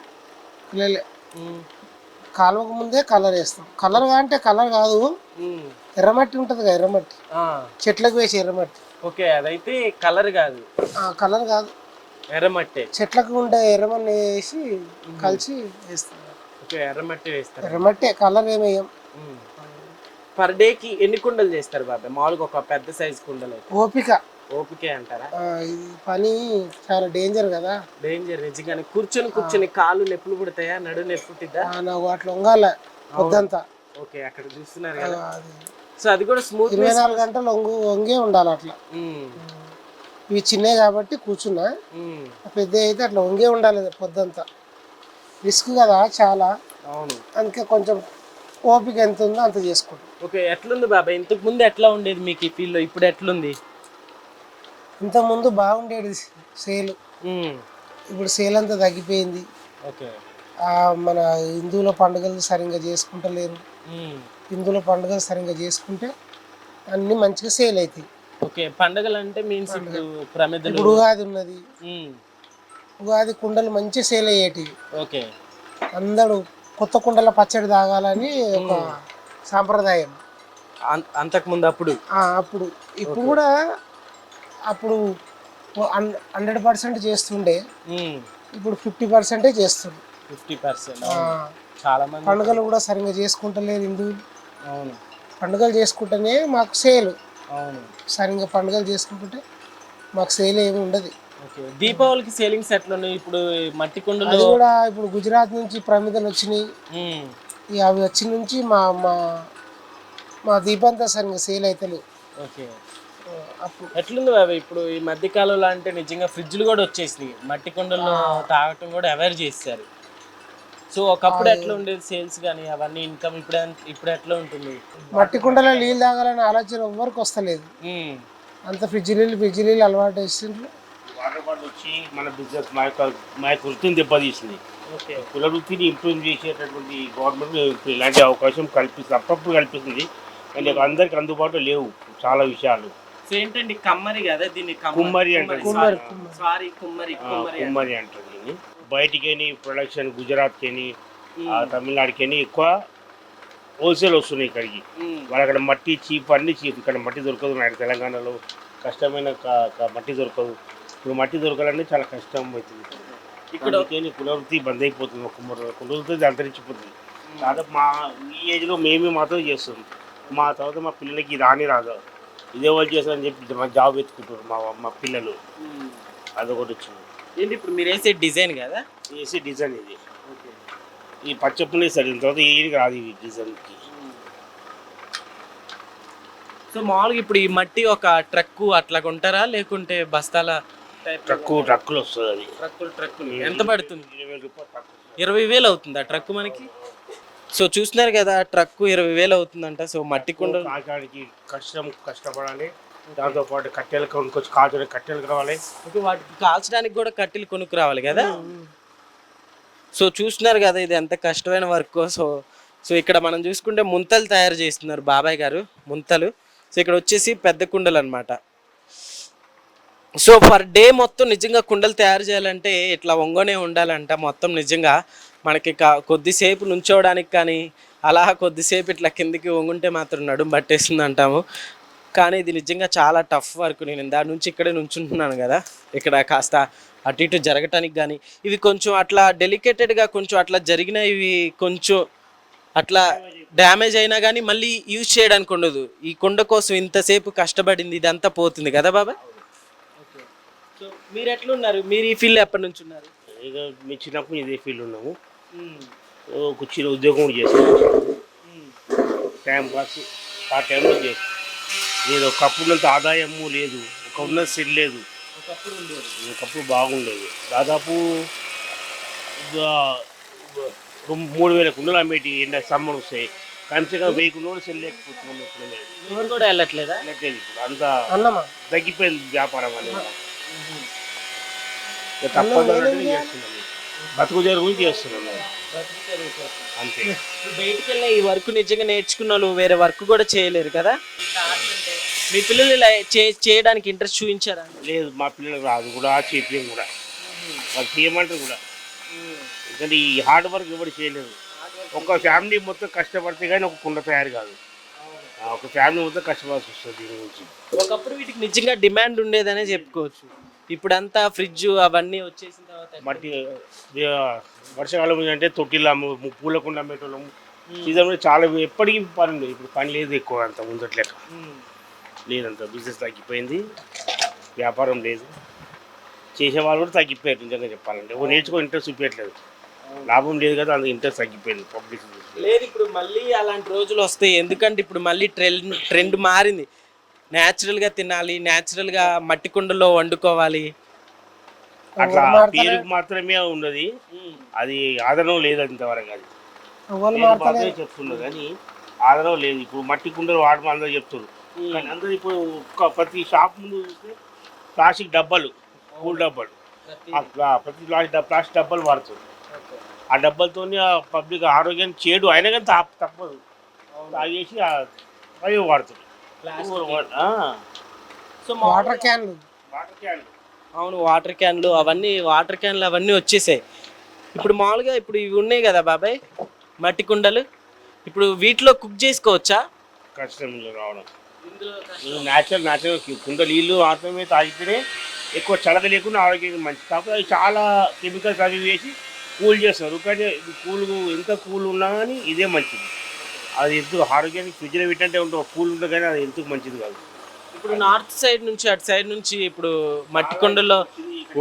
కాలువకు ముందే కలర్ వేస్తాం. కలర్ అంటే కలర్ కాదు, ఎర్రమట్టి ఉంటుంది కదా, ఎర్రమట్టి చెట్లకు వేసి ఎర్రమట్టి. ఓకే, అదైతే కలర్ కాదు. కలర్ కాదు, ఎర్రమట్టి. చెట్లకు ఉండే ఎర్రమట్టి వేసి కలిసి వేస్తాం. ఓకే, ఎర్రమట్టి వేస్తారు. ఎర్రమట్టి, కలర్ ఏమేయం. పర్ డేకి ఎన్ని కుండలు చేస్తారు బాబాయ్ మామూలుగా? ఒక పెద్ద సైజ్ కుండలు ఓపికే అంటారా? ఇది పని చాలా డేంజర్ కదా. డేంజర్ నిజంగానే. కూర్చొని కాళ్ళు నొప్పులు పుడతాయా, నడు నొప్పి పుట్టిద్దా? నాకు అట్లా వంగాల పొద్దంతా. ఓకే, అక్కడ చూస్తున్నారు కదా. సో అది కూడా స్మూత్ 24 గంటలు వంగే ఉండాలి అట్లా. ఇవి చిన్నవి కాబట్టి కూర్చున్నా, పెద్ద అయితే అట్లా వంగే ఉండాలి పొద్దంతా. రిస్క్ కదా చాలా. అవును, అందుకే కొంచెం ఓపిక ఎంత ఉందో అంత చేసుకుంటాం. ఓకే, ఎట్లుంది బాబాయ్ ఇంతకు ముందు ఎట్లా ఉండేది మీకు ఈ ఫీల్డ్లో, ఇప్పుడు ఎట్లుంది? ఇంతకుముందు బాగుండేది సేల్, ఇప్పుడు సేల్ అంతా తగ్గిపోయింది. ఓకే, మన హిందువుల పండుగలు సరిగ్గా చేసుకుంటలేరు. హిందువుల పండుగలు సరిగ్గా చేసుకుంటే అన్ని మంచిగా సేల్ అవుతాయి. ఓకే, పండుగలు అంటే మీన్స్ ఇప్పుడు ఉగాది ఉన్నది, ఉగాది కుండలు మంచిగా సేల్ అయ్యేటివి. ఓకే, అందరూ కొత్త కుండల పచ్చడి తాగాలని ఒక సాంప్రదాయం. అంతకుముందు అప్పుడు అప్పుడు ఇప్పుడు కూడా అప్పుడు 100% చేస్తుండే, ఇప్పుడు 50% చేస్తుంది. 50% చాలా మంది పండుగలు కూడా సరిగ్గా చేసుకుంటలేరు హిందువులు. అవును, పండుగలు చేసుకుంటేనే మాకు సేలు. అవును. సరిగ్గా పండుగలు చేసుకుంటుంటే మాకు సేల్ ఏమి ఉండదు. ఓకే, దీపావళికి సేలింగ్స్ ఎట్లున్నాయి ఇప్పుడు? మట్టి కుండలు అది కూడా ఇప్పుడు గుజరాత్ నుంచి ప్రమిదలు వచ్చినాయి. ఇక అవి వచ్చిన నుంచి మా మా మా దీపంతా సరిగ్గా సేల్ అవుతలేవు. ఓకే, అప్పుడు ఎట్లుంది బాబు ఇప్పుడు ఈ మధ్య కాలంలో? అంటే నిజంగా ఫ్రిడ్జ్లు కూడా వచ్చేసినాయి, మట్టి కుండల్లో తాగటం కూడా అవాయిడ్ చేశారు. సో ఒకప్పుడు ఎట్లా ఉండేది సేల్స్ కానీ అవన్నీ ఇన్కమ్? ఇప్పుడు ఎట్లా ఉంటుంది? మట్టి కుండలో నీళ్ళు తాగాలనే ఆలోచన ఎవ్వరికి వస్తలేదు. అంత ఫ్రిడ్జ్ నీళ్ళు అలవాటు వేస్తుండ్రు. వాటర్ బాటిల్ వచ్చి మన బిజినెస్ మా యొక్క వృత్తిని దెబ్బతీసింది. కుల వృత్తిని ఇంప్రూవ్ చేసేటటువంటి గవర్నమెంట్ ఇప్పుడు ఇలాంటి అవకాశం కల్పిస్తుంది, అప్పుడప్పుడు కల్పిస్తుంది. కానీ అందరికి అందుబాటులో లేవు చాలా విషయాలు. సో ఏంటండి, కమ్మరి కదా దీన్ని? కుమ్మరి అంటారు, సారీ కుమ్మరి కుమ్మరి అంటారు దీన్ని. బయటికని ప్రొడక్షన్ గుజరాత్కి, తమిళనాడుకి ఎక్కువ హోల్సేల్ వస్తున్నాయి ఇక్కడికి. వాళ్ళు అక్కడ మట్టి చీప్, అన్ని చీప్. ఇక్కడ మట్టి దొరకదు, నాడు తెలంగాణలో కష్టమైన మట్టి దొరకదు. ఇప్పుడు మట్టి దొరకాలంటే చాలా కష్టం అవుతుంది. ఇక్కడ కులవృత్తి బంద్ అయిపోతుంది, కులవృత్తి అంతరించిపోతుంది. దాదాపు మా ఈ ఏజ్లో మేమే మాత్రం చేస్తుంది. మా తర్వాత మా పిల్లలకి రాని రాదు, ఇదే వాళ్ళు చేస్తారని చెప్పి మా జాబ్ ఎత్తుకుంటారు మా పిల్లలు. అదొకటి వచ్చింది. ఏంటి ఇప్పుడు మీరు వేసే డిజైన్ కదా? వేసే డిజైన్ ఇది. ఈ పచ్చప్పునే సరే, తర్వాత ఏడికి రాదు ఈ డిజైన్కి. సో మామూలుగా ఇప్పుడు ఈ మట్టి ఒక ట్రక్కు అట్లా కొంటారా, లేకుంటే బస్తాల? ట్రక్కులు వస్తుంది. అది ట్రక్కులు ఎంత పడుతుంది? 20,000 రూపాయలు. 20,000 అవుతుంది ఆ ట్రక్ మనకి. సో చూస్తున్నారు కదా, ట్రక్కు 20,000 అవుతుందంట. సో మట్టి కుండ కాయడానికి కష్టపడాలి. దాంతోపాటు కట్టెలు కొనుక్కొచ్చి కాల్చడానికి కట్టెలు కావాలి. వాటికి కాల్చడానికి కూడా కట్టెలు కొనుక్కు రావాలి కదా. సో చూస్తున్నారు కదా, ఇది ఎంత కష్టమైన వర్క్. సో ఇక్కడ మనం చూసుకుంటే ముంతలు తయారు చేస్తున్నారు బాబాయ్ గారు, ముంతలు. సో ఇక్కడ వచ్చేసి పెద్ద కుండలు అనమాట. సో పర్ డే మొత్తం నిజంగా కుండలు తయారు చేయాలంటే ఇట్లా వంగనే ఉండాలంట మొత్తం. నిజంగా మనకి కొద్దిసేపు నుంచోవడానికి కానీ, అలా కొద్దిసేపు ఇట్లా కిందికి వంగుంటే మాత్రం నడుము పట్టేస్తుంది అంటాము. కానీ ఇది నిజంగా చాలా టఫ్ వర్క్. నేను దాని నుంచి ఇక్కడే నుంచుంటున్నాను కదా, ఇక్కడ కాస్త అటు ఇటు జరగటానికి కానీ, ఇవి కొంచెం అట్లా డెలికేటెడ్గా కొంచెం అట్లా జరిగిన, ఇవి కొంచెం అట్లా డ్యామేజ్ అయినా కానీ మళ్ళీ యూజ్ చేయడానికి ఉండదు. ఈ కుండ కోసం ఇంతసేపు కష్టపడింది ఇదంతా పోతుంది కదా బాబాయ్. సో మీరు ఎట్లున్నారు? మీరు ఈ ఫీల్డ్ ఎప్పటి నుంచి ఉన్నారు? ఇక మీ చిన్నప్పుడు ఇదే ఫీల్డ్ ఉన్నాము. ఒక చిన్న ఉద్యోగం కూడా చేస్తాము, టైం పాస్ ఆ టైంలో చేస్తాం. లేదు ఒకప్పుడున్నంత ఆదాయము లేదు, ఒక ఉన్న సెల్ లేదు. ఒకప్పుడు బాగుండేది. దాదాపు 3,000 కుండలు అమ్మేటి ఎండ సమ్మర్ వస్తాయి. కనీసం 1,000 కుండలు సెల్ లేకపోతున్నాం. ఎవరు కూడా వెళ్ళట్లేదా? వెళ్ళట్లేదు. ఇప్పుడు అంతా తగ్గిపోయింది వ్యాపారం అనేది. తప్పదు చేస్తున్నాము, బతుకు తెరువు గురించి చేస్తున్నాము అంతే. బయటికి వెళ్ళిన ఈ వర్క్ నిజంగా నేర్చుకున్న వాళ్ళు వేరే వర్క్ కూడా చేయలేరు కదా. మీ పిల్లలు ఇలా చేయడానికి ఇంట్రెస్ట్ చూపించారా? లేదు, మా పిల్లలకు రాదు కూడా, చేపలేము కూడా. వాళ్ళు చేయమంటారు కూడా. ఎందుకంటే ఈ హార్డ్ వర్క్ ఎవరు చేయలేదు. ఒక ఫ్యామిలీ మొత్తం కష్టపడితే కానీ ఒక కుండ తయారు కాదు. ఒక ఫ్యామిలీ మొత్తం కష్టపడాల్సి వస్తుంది దీని గురించి. ఒకప్పుడు వీటికి నిజంగా డిమాండ్ ఉండేదనే చెప్పుకోవచ్చు. ఇప్పుడంతా ఫ్రిడ్జ్ అవన్నీ వచ్చేసిన తర్వాత మట్టి వర్షాకాలం అంటే తొట్టిలా పూల కుండ అమ్మేటోళ్ళము. సీజన్ చాలా ఎప్పటికీ పని లేదు. ఇప్పుడు పని లేదు ఎక్కువ, అంత ముందట్లేక లేదంత. బిజినెస్ తగ్గిపోయింది, వ్యాపారం లేదు, చేసేవాళ్ళు కూడా తగ్గిపోయారు. నిజంగా చెప్పాలంటే ఓ నేర్చుకో ఇంట్రెస్ట్ చూపించట్లేదు, లాభం లేదు కదా, అందుకు ఇంట్రెస్ట్ తగ్గిపోయింది పబ్లిక్ లేదు. ఇప్పుడు మళ్ళీ అలాంటి రోజులు వస్తాయి, ఎందుకంటే ఇప్పుడు మళ్ళీ ట్రెండ్ మారింది. న్యాచురల్గా తినాలి, న్యాచురల్గా మట్టి కుండలో వండుకోవాలి. అట్లా పేరుకు మాత్రమే ఉన్నది, అది ఆదరణ లేదు ఇంతవరకు. అది మాత్రమే చెప్తున్నారు కానీ ఆదరణ లేదు. ఇప్పుడు మట్టి కుండలు వాడమని అందరూ చెప్తున్నారు, కానీ అందరూ ఇప్పుడు ప్రతి షాప్ ముందు చూస్తే ప్లాస్టిక్ డబ్బాలు, కూల్ డబ్బాలు, ప్రతి ప్లాస్టిక్ డబ్బాలు వాడుతుంది. ఆ డబ్బాలతో పబ్లిక్ ఆరోగ్యాన్ని చేడు అయినా కానీ తప్పదు, తాగేసి అవి వాడుతుంది. సో వాటర్ క్యాన్లు, అవును, వాటర్ క్యాన్లు అవన్నీ వచ్చేసాయి. ఇప్పుడు మామూలుగా ఇప్పుడు ఇవి ఉన్నాయి కదా బాబాయ్, మట్టి కుండలు ఇప్పుడు వీటిలో కుక్ చేసుకోవచ్చా? కష్టం ఇందులో రావడం. న్యాచురల్ కుండ నీళ్ళు మాత్రమే తాగితేనే ఎక్కువ చలక లేకుండా ఆరోగ్యానికి మంచిది. కాకపోతే అవి చాలా కెమికల్స్ అవి వేసి కూల్ చేస్తారు. కానీ కూల్ ఎంత కూల్ ఉన్నా కానీ ఇదే మంచిది. అది ఎందుకు ఆరోగ్యానికి ఫ్రిడ్జ్లో పెట్టంటే ఉంటుంది, కూల్ ఉంటుంది కానీ అది ఎందుకు మంచిది కాదు. ఇప్పుడు నార్త్ సైడ్ నుంచి అటు సైడ్ నుంచి ఇప్పుడు మట్టి కుండల్లో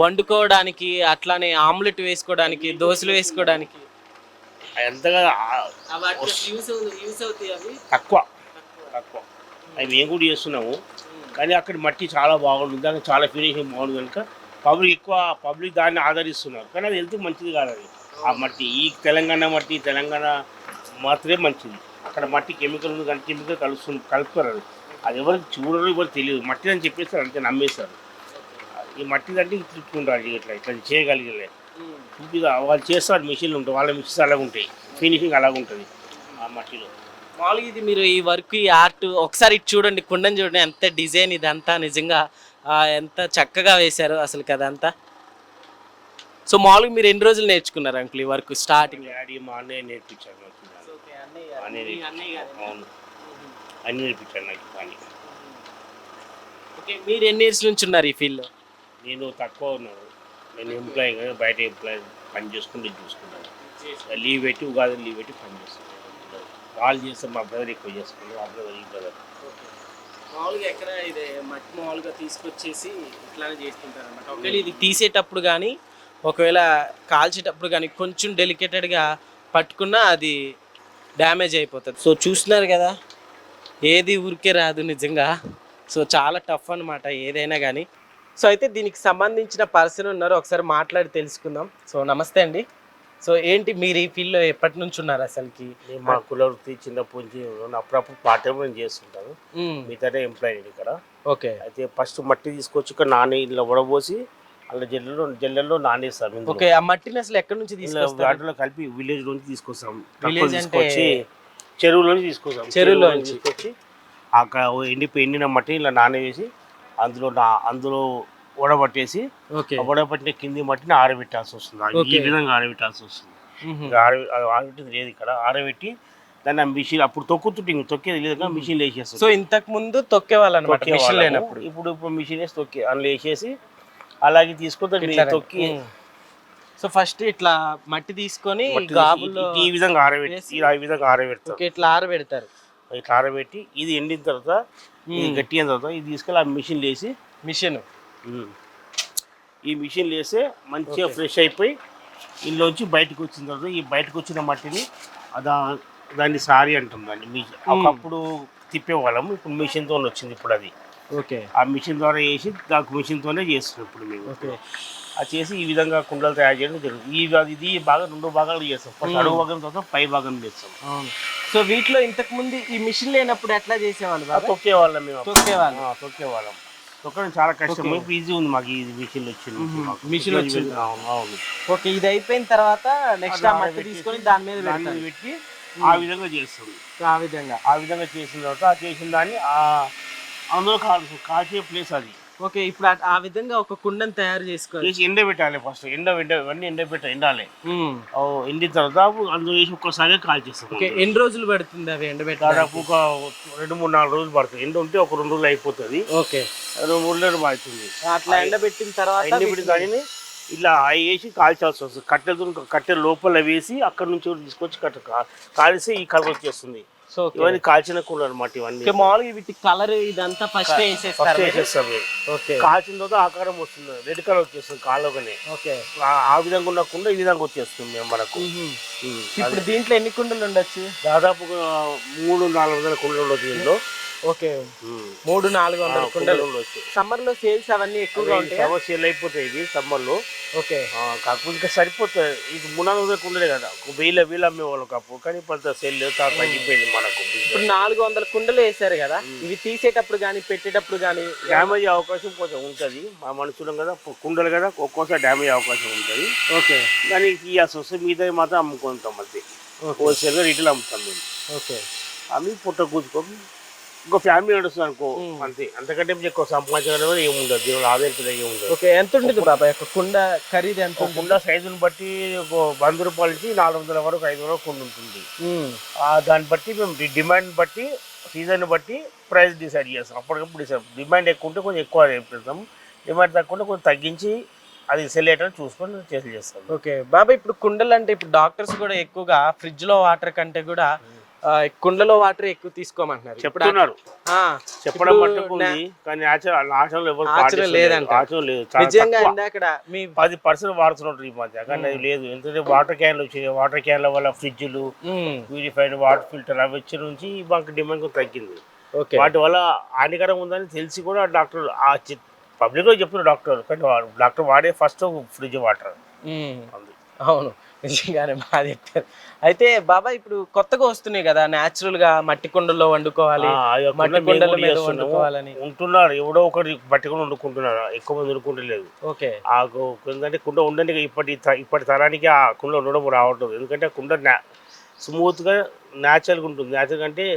వండుకోవడానికి, అట్లానే ఆమ్లెట్ వేసుకోవడానికి, దోశలు వేసుకోవడానికి అంతగా తక్కువ అవి మేము కూడా చేస్తున్నాము. కానీ అక్కడ మట్టి చాలా బాగుంటుంది, దానికి చాలా ఫినిషింగ్ బాగుంది కనుక పబ్లిక్ దాన్ని ఆదరిస్తున్నారు. కానీ అది ఎందుకు మంచిది కాదు. అది ఆ మట్టి ఈ తెలంగాణ మాత్రమే మంచిది. అక్కడ మట్టి కెమికల్ ఉంది కానీ కెమికల్ కలుపుతారు. అది ఎవరికి చూడరు, ఎవరికి తెలియదు. మట్టి అని చెప్పేస్తారు, అంతే నమ్మేస్తారు. ఈ మట్టి అంటే తిట్టుకుంటారు, ఇట్లా చేయగలిగలే చూపిగా వాళ్ళు చేస్తారు. మిషన్లు ఉంటాయి, వాళ్ళ మిషన్స్ అలాగ ఉంటాయి, ఫినిషింగ్ అలాగ ఉంటుంది ఆ మట్టిలో. మామూలుగా ఇది మీరు ఈ వర్క్ ఈ ఆర్ట్ ఒకసారి ఇటు చూడండి, కుండని చూడండి, ఎంత డిజైన్ ఇదంతా నిజంగా ఎంత చక్కగా వేశారు అసలు కదంతా. సో మామూలుగా మీరు ఎన్ని రోజులు నేర్చుకున్నారు అంకుల్ ఈ వర్క్ స్టార్టింగ్? డాడీ మా అన్నయ్య నేర్పించారు నాకు. అవును, అన్నీ నేర్పించారు నాకు పని. ఓకే, మీరు ఎన్ని ఇయర్స్ నుంచి ఉన్నారు ఈ ఫీల్డ్లో? నేను తక్కువ ఉన్నాను, నేను ఎంప్లాయీ కదా, బయట ఎంప్లాయీ పని చూసుకుంటాను. లీవ్ పెట్టి ఉగాది లీవ్ పెట్టి పని చేస్తాను. వాళ్ళు చేస్తారు, మా బ్రదర్ ఎక్కువ చేసుకుంటారు. మా బ్రదర్ ఈ బ్రదర్ మామూలుగా ఎక్కడ ఇది మట్టి మామూలుగా తీసుకొచ్చేసి ఇట్లానే చేస్తుంటారు అనమాట. ఒకవేళ ఇది తీసేటప్పుడు కానీ ఒకవేళ కాల్చేటప్పుడు కానీ కొంచెం డెలికేటెడ్గా పట్టుకున్నా అది డ్యామేజ్ అయిపోతుంది. సో చూస్తున్నారు కదా, ఏది ఊరికే రాదు నిజంగా. సో చాలా టఫ్ అనమాట ఏదైనా కానీ. సో అయితే దీనికి సంబంధించిన పర్సన్ ఉన్నారు, ఒకసారి మాట్లాడి తెలుసుకుందాం. సో నమస్తే అండి. సో ఏంటి మీరు ఈ ఫీల్డ్లో ఎప్పటి నుంచి ఉన్నారు అసలుకి? మా కుల వృత్తి చిన్నప్పటి నుంచి అప్పుడప్పుడు పార్ట్ టైం నేను చేస్తుంటాను. మిగతా ఎంప్లాయీ ఇక్కడ. ఓకే, అయితే ఫస్ట్ మట్టి తీసుకొచ్చి ఇక్కడ ఇలా వడబోసి అలా జల్లెల్లో నానేస్తాం. ఓకే, ఆ మట్టిని అసలు ఎక్కడి నుంచి తీసుకొస్తాం? వాటిలో కలిపి విలేజ్ నుంచి తీసుకొస్తాం. తీసుకొచ్చి చెరువులో తీసుకొస్తాం. చెరువులో తీసుకొచ్చి అక్కడ ఎండిన మట్టి ఇలా నానవేసి అందులో వడబట్టేసి వడబట్టిన కింది మట్టిని ఆరబెట్టాల్సి వస్తుంది. ఈ విధంగా ఆరబెట్టాల్సి వస్తుంది. ఆరబెట్టింది లేదు ఇక్కడ. ఆరబెట్టి దాన్ని మిషన్ అప్పుడు తొక్కేది లేదు, మిషన్ వేసేస్తుంది. సో ఇంతకు ముందు తొక్కేవాళ్ళు అనమాట మిషన్ లేనప్పుడు. ఇప్పుడు మిషన్ వేసి తొక్కి అందులో వేసేసి అలాగే తీసుకొని తొక్కి. సో ఫస్ట్ ఇట్లా మట్టి తీసుకొని గాబుల్లో ఈ విధంగా ఆరబెడతారు. ఇట్లా ఆరబెడతారు. ఇట్లా ఆరబెట్టి ఇది ఎండిన తర్వాత, ఇది గట్టి అయిన తర్వాత ఇది తీసుకెళ్ళి ఆ మిషన్ వేసి ఈ మిషన్ వేస్తే మంచిగా ఫ్రెష్ అయిపోయి ఇంట్లోంచి బయటకు వచ్చిన తర్వాత ఈ బయటకు వచ్చిన మట్టిని దాన్ని సారీ అంటాం. దాన్ని ఒకప్పుడు తిప్పేవాళ్ళం, ఇప్పుడు మిషన్తో వచ్చింది. ఇప్పుడు అది ఆ మిషన్ ద్వారా వేసి దానికి మిషన్తోనే చేస్తున్నాం ఇప్పుడు మేము. అది చేసి ఈ విధంగా కుండలు తయారు చేయడం జరుగుతుంది. ఇది బాగా 2 భాగాలు చేస్తాం. ఫస్ట్ అడుగు భాగం తర్వాత పై భాగం చేస్తాం. సో వీటిలో ఇంతకు ముందు ఈ మిషన్ లేనప్పుడు ఎట్లా చేసేవాళ్ళు? తొక్కేవాళ్ళం మేము. తొక్కేవాళ్ళం. తొక్కడం చాలా కష్టం. ఇప్పుడు ఈజీ ఉంది మాకు, ఈ మిషన్ వచ్చింది. అవును. ఓకే, ఇది అయిపోయిన తర్వాత నెక్స్ట్ ఆ మట్టి తీసుకొని దాని మీద పెట్టి ఆ విధంగా చేస్తాం. ఆ విధంగా చేసిన తర్వాత చేసిన దాన్ని అందులో కాల్చే ప్లేస్ అది. ఓకే, ఇప్పుడు ఆ విధంగా ఒక కుండను తయారు చేసుకోవాలి. ఎండబెట్టాలి ఫస్ట్. ఇవన్నీ ఎండాలి. ఎండిన తర్వాత అందులో వేసి ఒక్కసారి కాల్చేస్తాం. ఎన్ని రోజులు పడుతుంది అవి ఎండబెట్టాలి? దాదాపు ఒక 2-3-4 రోజులు పడుతుంది. ఎండ ఉంటే ఒక 2 రోజులు అయిపోతుంది. ఓకే, 2-3 రోజులు పడుతుంది. అట్లా ఎండబెట్టిన తర్వాత దానిని ఇలా వేసి కాల్చాల్సి వస్తుంది. కట్టె లోపల వేసి అక్కడ నుంచి తీసుకొచ్చి కాల్చి ఈ కలర్ వచ్చేస్తుంది. ఇవన్నీ కాల్చిన కూలర్ అన్నమాట. ఇవన్నీ మామూలుగా వీటి కలర్ ఇదంతా ఫస్ట్ వేసేస్తాం. కాల్చిన తర్వాత ఆకారం వస్తుంది, రెడ్ కలర్ వచ్చేస్తుంది కాళ్ళగానే. ఆ విధంగా ఉండకుండా ఈ విధంగా వచ్చేస్తుంది మనకు. ఇప్పుడు దీంట్లో ఎన్ని కుండలు ఉండొచ్చు? దాదాపు 300-400 కుండలు ఉండొచ్చు దీంట్లో. ఓకే, 300-400 కుండలు ఉండొచ్చు. సమ్మర్ లో సేల్స్ అవన్నీ ఎక్కువగా ఉంటాయి. సమ్మర్ సేల్ అయిపోతాయి ఇది సమ్మర్ లో. ఓకే, కాకపోతే ఇంకా సరిపోతుంది. ఇది 300 కుండలే కదా, 1000 అమ్మేవాళ్ళు కాపు. కానీ ఇప్పుడు సేల్ తగ్గిపోయింది మనకు. ఇప్పుడు 400 కుండలు వేసారు కదా, ఇవి తీసేటప్పుడు కానీ పెట్టేటప్పుడు కానీ డ్యామేజ్ అవకాశం కొంచెం ఉంటుంది. మా మనుషులం కదా, కుండలు కదా, ఒక్కోసారి డ్యామేజ్ అవకాశం ఉంటుంది. ఓకే, కానీ తీయాల్సి వస్తే మిగతా మాత్రం అమ్ముకుంటాం. అంతే, హోల్సేల్గా రిటైల్ అమ్ముతాం మేము. ఓకే, అవి పుట్ట కూర్చుకొని ఇంకో ఫ్యామిలీ నడుస్తుంది అనుకో అంతే. అంతకంటే ఎక్కువ సంపాదించడం ఏముండదు, దీనివల్ల ఆదాయం పెద్దగా ఏముండదు. ఓకే, ఎంత ఉంటుంది బాబాయ్ ఒక కుండ ఖరీదు ఎంత ఉంటుంది? కుండ సైజుని బట్టి ఒక 100 రూపాయల నుంచి 400 వరకు 500 వరకు కుండ ఉంటుంది. దాన్ని బట్టి మేము డిమాండ్ బట్టి సీజన్ బట్టి ప్రైస్ డిసైడ్ చేస్తాం. అప్పటికప్పుడు డిసైడ్, డిమాండ్ ఎక్కువ ఉంటే కొంచెం ఎక్కువ రేపు పెడతాం, డిమాండ్ తక్కువ ఉంటే కొంచెం తగ్గించి అది సెల్ అయ్యేటట్టు చూసుకొని చేస్తాం. ఓకే బాబాయ్, ఇప్పుడు కుండలు అంటే ఇప్పుడు డాక్టర్స్ కూడా ఎక్కువగా ఫ్రిడ్జ్ లో వాటర్ కంటే కూడా కుండలో వాటర్ ఎక్కువ తీసుకోమంటున్నారు. చెప్తున్నారు, చెప్పడం మట్టుకు ఉంది కానీ ఆచరణ ఎవరు లేదంట. ఆచరణ లేదు. నిజంగా అక్కడ మీ 10% వాడుతున్నారు ఈ మధ్య, కానీ అది లేదు. ఎందుకంటే వాటర్ క్యాన్లు వచ్చాయి, వాటర్ క్యాన్ల వల్ల ఫ్రిడ్జ్లు, ప్యూరిఫైడ్ వాటర్ ఫిల్టర్ అవి వచ్చి నుంచి మాకు డిమాండ్ తగ్గింది. వాటి వల్ల హానికరం ఉందని తెలిసి కూడా డాక్టర్ పబ్లిక్ లో చెప్తున్నారు డాక్టర్, కానీ డాక్టర్ వాడే ఫస్ట్ ఫ్రిడ్జ్ వాటర్. అవును, నిజంగానే బాగా చెప్పారు. అయితే బాబాయ్ ఇప్పుడు కొత్తగా వస్తున్నాయి కదా న్యాచురల్ గా మట్టి కుండల్లో వండుకోవాలి, మట్టి కుండల మీద వండుకోవాలని ఉంటున్నారు. ఎవడో ఒకటి మట్టి కుండ వండుకుంటున్నారు, ఎక్కువ మంది వండుకుంటలేదు. ఓకే, ఎందుకంటే కుండ ఉండని ఇప్పటి తరానికి ఆ కుండ ఉండడం రావట్లేదు. ఎందుకంటే కుండ స్మూత్ గా న్యాచురల్గా ఉంటుంది. న్యాచురల్ అంటే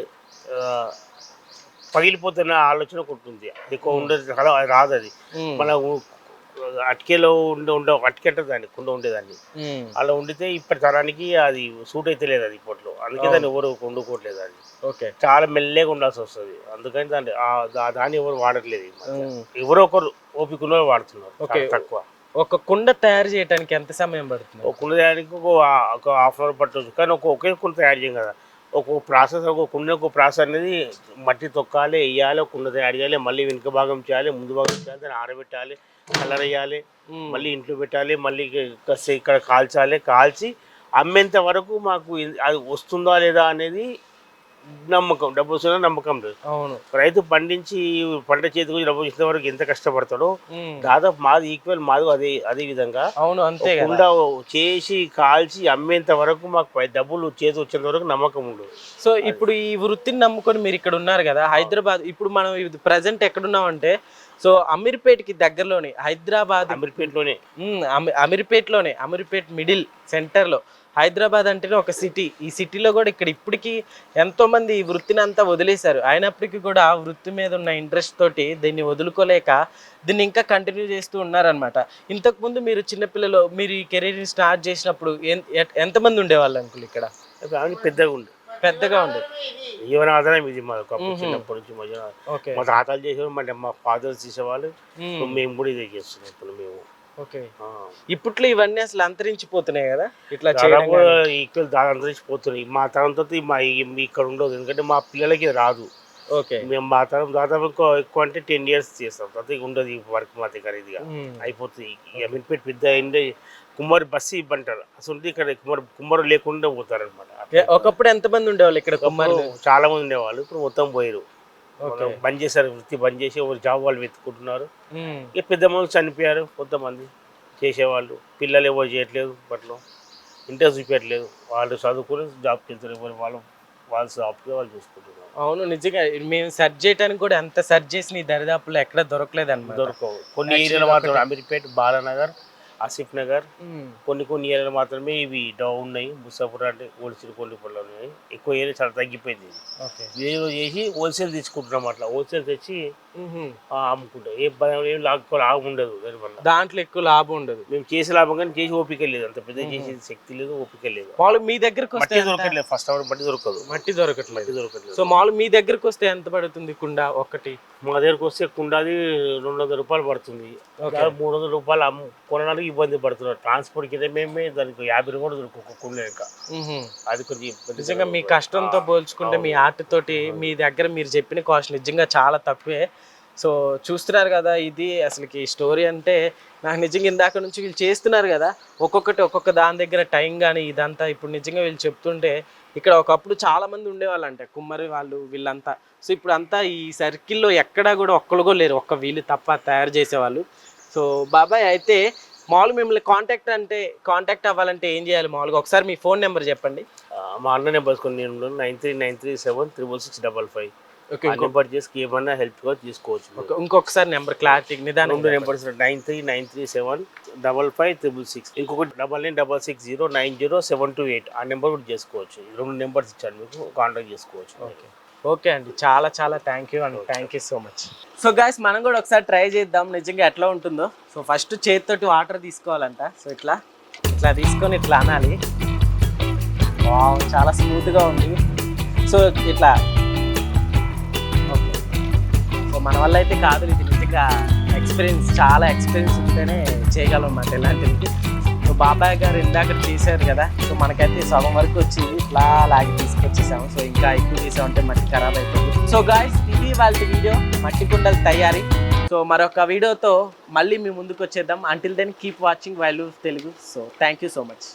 పగిలిపోతున్న ఆలోచన ఉంటుంది, ఎక్కువ ఉండదు రాదు. అది మన అటికెలో అటికెంట దాన్ని కుండ ఉండేదాన్ని అలా వండితే ఇప్పటి తరానికి అది సూట్ అయితే లేదు అది ఇప్పట్లో. అందుకే దాన్ని ఎవరు వండుకోవట్లేదు. అది ఓకే, చాలా మెల్లగా ఉండాల్సి వస్తుంది. అందుకని దాన్ని ఎవరు వాడట్లేదు. ఎవరో ఒకరు ఓపికలో వాడుతున్నారు తక్కువ. ఒక కుండ తయారు చేయడానికి ఎంత సమయం పడుతుంది? ఒక కుండ తయారీకి ఒక హాఫ్ అన్ అవర్ పట్టవచ్చు, కానీ ఒకే కుండ తయారు చేయం కదా. ఒక ప్రాసెస్, ఒక కుండ ఒక ప్రాసెస్ అనేది మట్టి తొక్కాలి, వేయాలి, కుండ తయారు చేయాలి, మళ్ళీ వెనుక భాగం చేయాలి, ముందు భాగం చేయాలి, దాన్ని ఆరబెట్టాలి, కలర్ వేయాలి, మళ్ళీ ఇంట్లో పెట్టాలి, మళ్ళీ ఇక్కడ కాల్చి అమ్మేంత వరకు మాకు అది వస్తుందా లేదా అనేది నమ్మకం, డబ్బు వస్తుందా నమ్మకం లేదు. అవును, రైతు పండించి పంట చేతికి డబ్బు ఇచ్చిన వరకు ఎంత కష్టపడతాడో దాదాపు మాది ఈక్వల్ మాది అదే విధంగా. అవును, అంతే కుండ చేసి కాల్చి అమ్మేంత వరకు మాకు డబ్బులు చేతి వచ్చేంత వరకు నమ్మకం ఉండదు. సో ఇప్పుడు ఈ వృత్తిని నమ్ముకొని మీరు ఇక్కడ ఉన్నారు కదా హైదరాబాద్, ఇప్పుడు మనం ప్రజెంట్ ఎక్కడున్నామంటే సో అమీర్పేట్కి దగ్గరలోనే హైదరాబాద్, అమీర్పేట్ మిడిల్ సెంటర్లో. హైదరాబాద్ అంటేనే ఒక సిటీ, ఈ సిటీలో కూడా ఇక్కడ ఇప్పటికీ ఎంతో మంది ఈ వృత్తిని అంతా వదిలేశారు. అయినప్పటికీ కూడా ఆ వృత్తి మీద ఉన్న ఇంట్రెస్ట్ తోటి దీన్ని వదులుకోలేక దీన్ని ఇంకా కంటిన్యూ చేస్తూ ఉన్నారనమాట. ఇంతకుముందు మీరు చిన్నపిల్లలు మీరు ఈ కెరీర్ని స్టార్ట్ చేసినప్పుడు ఎంతమంది ఉండేవాళ్ళు అంకుల్ ఇక్కడ? పెద్దగా ఉండేది. జీవన ఆధారం ఇది మాకు చిన్నప్పటి నుంచి. మా తాతలు చేసేవాళ్ళు, మా ఫాదర్స్ చేసేవాళ్ళు, మేము కూడా ఇదే చేస్తున్నాం ఇప్పుడు మేము. ఓకే, ఇప్పట్లో ఇవన్నీ అసలు అంతరించిపోతున్నాయి కదా, ఇట్లా ఈక్వల్ దాని అంతరించిపోతున్నాయి. మా తరంతో ఇక్కడ ఉండదు, ఎందుకంటే మా పిల్లలకి రాదు. ఓకే, మేము మా తరం దాదాపు ఎక్కువ అంటే 10 years చేస్తాం, తర్వాత ఉండదు ఈ వర్క్ మా దగ్గర. ఇదిగా అయిపోతుంది. అమీర్పేట పెద్ద కుమ్మరి బస్సు ఇవ్వంటారు అసలు, ఇక్కడ కుమ్మరు లేకుండా పోతారు అనమాట. ఒకప్పుడు ఎంతమంది ఉండేవాళ్ళు ఇక్కడ? కుమ్మరులు చాలా మంది ఉండేవాళ్ళు, ఇప్పుడు మొత్తం పోయారు, బంద్ చేశారు. వృత్తి బంద్ చేసి ఎవరు జాబ్ వాళ్ళు వెతుకుంటున్నారు. ఇక పెద్ద మంది చనిపోయారు, కొంతమంది చేసేవాళ్ళు. పిల్లలు ఎవరు చేయట్లేదు, ఇప్పట్లో ఇంట్రెస్ట్ చూపించట్లేదు. వాళ్ళు చదువుకుని జాబ్కి వెళ్తారు, ఎవరు వాళ్ళు జాబ్కి వాళ్ళు చూసుకుంటున్నారు. అవును, నిజంగా మేము సెర్చ్ చేయడానికి కూడా ఎంత సెర్చ్ చేసిన ఈ దరిదాపుల్లో ఎక్కడ దొరకలేదు అన్నమాట. దొరకవు. కొన్ని ఏరియాలు మాత్రం అమీర్పేట, బాలానగర్, ఆసిఫ్ నగర్, కొన్ని ఏరియాలు మాత్రమే ఇవి డౌన్ ఉన్నాయి. ముసాపూర్ అంటే హోల్సేల్ కొన్నిపల్లి ఉన్నాయి. ఎక్కువ ఏరియా చాలా తగ్గిపోయింది. వీళ్ళు చేసి హోల్సేల్ తీసుకుంటున్నాం, అట్లా హోల్సేల్ తెచ్చి అమ్ముకుంటాం. ఏం లాభం ఉండదు దానివల్ల, దాంట్లో ఎక్కువ లాభం ఉండదు. మేము చేసే లాభం కానీ చేసి ఓపిక లేదు, అంత పెద్ద చేసే శక్తి లేదు, ఓపిక లేదు. వాళ్ళు మీ దగ్గరకు వస్తే దొరకట్లేదు, ఫస్ట్ అవర్ మట్టి దొరకట్లేదు. సో మామూలు మీ దగ్గరకు వస్తే ఎంత పడుతుంది కుండ ఒకటి? మా దగ్గరకు వస్తే కుండాది 200 రూపాయలు పడుతుంది. 300 రూపాయలు కొనడానికి ఇబ్బంది పడుతున్నారు. ట్రాన్స్పోర్ట్ కింద మేమే దానికి 50 రూపాయలు దొరుకు కుండ. అది కొంచెం నిజంగా మీ కష్టంతో పోల్చుకుంటే మీ ఆర్ట్ తోటి మీ దగ్గర మీరు చెప్పిన కాస్ట్ నిజంగా చాలా తక్కువే. సో చూస్తున్నారు కదా, ఇది అసలుకి స్టోరీ అంటే నాకు నిజంగా ఇందాక నుంచి వీళ్ళు చేస్తున్నారు కదా ఒక్కొక్క దాని దగ్గర టైం కానీ ఇదంతా. ఇప్పుడు నిజంగా వీళ్ళు చెప్తుంటే ఇక్కడ ఒకప్పుడు చాలా మంది ఉండేవాళ్ళు అంటే కుమ్మరి వాళ్ళు వీళ్ళంతా. సో ఇప్పుడు అంతా ఈ సర్కిల్లో ఎక్కడా కూడా ఒక్కరు కూడా లేరు, ఒక్క వీళ్ళు తప్ప తయారు చేసేవాళ్ళు. సో బాబాయ్ అయితే మామూలుగా మిమ్మల్ని కాంటాక్ట్ అవ్వాలంటే ఏం చేయాలి? మామూలుగా ఒకసారి మీ ఫోన్ నెంబర్ చెప్పండి. మా అన్న నెంబర్స్ కొన్ని 9393765555. నెంబర్ చేసి ఏమన్నా హెల్ప్ తీసుకోవచ్చు. ఇంకొకసారి నెంబర్ క్లారిటీ నిదానం. 2 నెంబర్స్ 9393755566. ఇంకొకటి 9966090728. ఆ నెంబర్ కూడా చేసుకోవచ్చు. 2 నెంబర్స్ ఇచ్చాను మీకు, కాంటాక్ట్ చేసుకోవచ్చు. ఓకే. ఓకే అండి, చాలా చాలా థ్యాంక్ యూ అండి, thank you so much. So guys మనం కూడా ఒకసారి ట్రై చేద్దాం నిజంగా ఎట్లా ఉంటుందో. సో ఫస్ట్ చేతితోటి వాటర్ తీసుకోవాలంట. సో ఇట్లా ఇట్లా తీసుకొని ఇట్లా అనాలి. వావ్, చాలా స్మూత్గా ఉంది. సో ఇట్లా ఓకే. సో మన వల్ల అయితే కాదు, ఇది నిజంగా ఎక్స్పీరియన్స్, చాలా ఎక్స్పీరియన్స్ ఉంటేనే చేయగలం అన్నమాట ఇలాంటివి. సో బాబాయ్ గారు ఇందాక చేశారు కదా, సో మనకైతే సగం వరకు వచ్చింది, ఇట్లా లాగి తీసుకొచ్చేసాము. సో ఇంకా ఎక్కువ చేసామంటే మట్టి ఖరాబ్ అయిపోతుంది. సో గాయస్ ఇది వాళ్ళ వీడియో, మట్టి కుండలు తయారీ. సో మరొక వీడియోతో మళ్ళీ మీ ముందుకు వచ్చేద్దాం. Until then keep watching wild Telugu. So thank you so much.